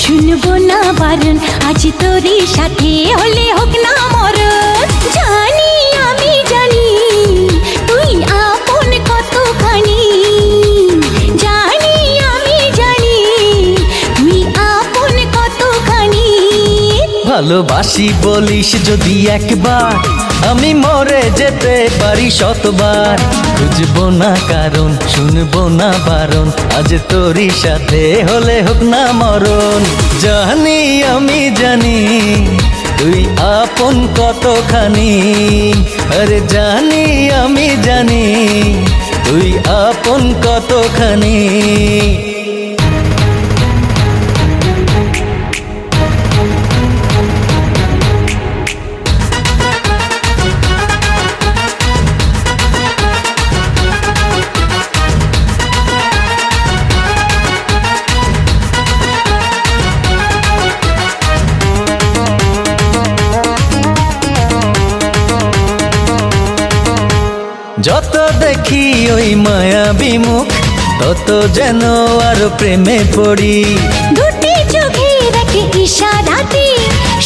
শুনবো না বারণ, আজ তোরই সাথে হলে হোক না মরণ। জানি আমি জানি তুই আপন কতখানি, জানি আমি জানি তুই আপন কতখানি। ভালোবাসি বলিস যদি একবার, আমি মরে যেতে পারি শতবার। খুঁজবো না কারণ, শুনবো না বারণ, আজ তোরই সাথে হলে হোক না মরণ। জানি আমি জানি তুই আপন কতখানি, আরে জানি আমি জানি তুই আপন কতখানি। যত দেখি ওই মায়াবী মুখ, তত যেন আরো প্রেমে পড়ি। দুটি চোখে রাখে ইশারাতে,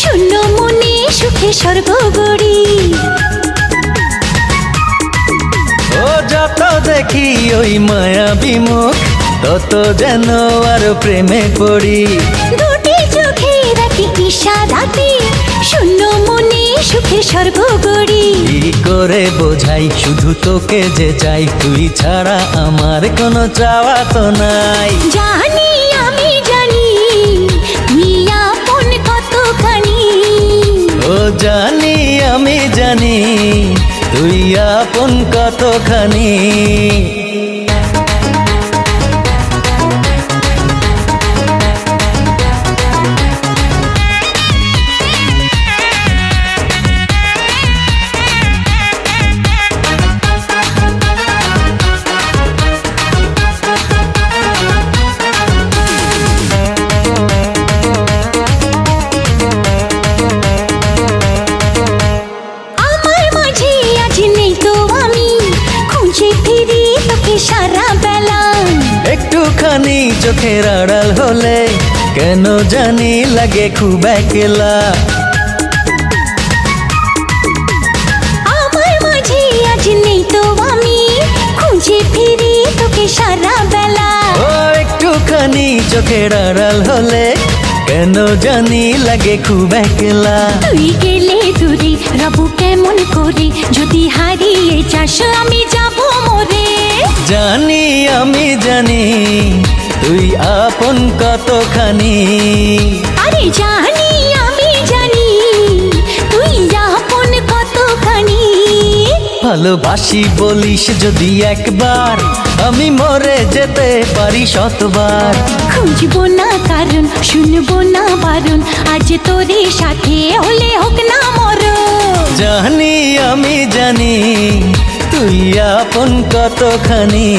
শূন্য মনে সুখে স্বর্গ গড়ি। ও যত দেখি ওই মায়াবী মুখ, তত যেন আরো প্রেমে পড়ি। দুটি চোখে রাখে ইশারাতে, শূন্য মনে সুখে স্বর্গ গড়ি। কি করে বোঝাই শুধু তোকে যে চাই, তুই ছাড়া আমার কোনো চাওয়া তো নাই। জানি আমি জানি তুই আপন কতখানি, ও জানি আমি জানি তুই আপন কতখানি। সারা বেলা একটুখানি চোখের আড়াল হলে কেন জানি লাগে খুব একলা। আমার মাঝে আজ নেই তো আমি, খুঁজে ফিরি তোকে সারা বেলা। ও একটুখানি চোখের আড়াল হলে কেন জানি লাগে খুব একলা। তুই গেলে দূরে রবু কেমন করে, যদি হারিয়ে যাস আমি যাবো মরে। জানি আমি জানি তুই আপন কতখানি, আরে জানি আমি জানি তুই আপন কতখানি। ভালোবাসি বলিস যদি একবার, আমি মরে যেতে পারি শতবার। খুঁজবো না কারণ, শুনবো না বারণ, আজ তোরই সাথে হলে হোক না মরণ। জানি আমি জানি তুই আপন কতখানি।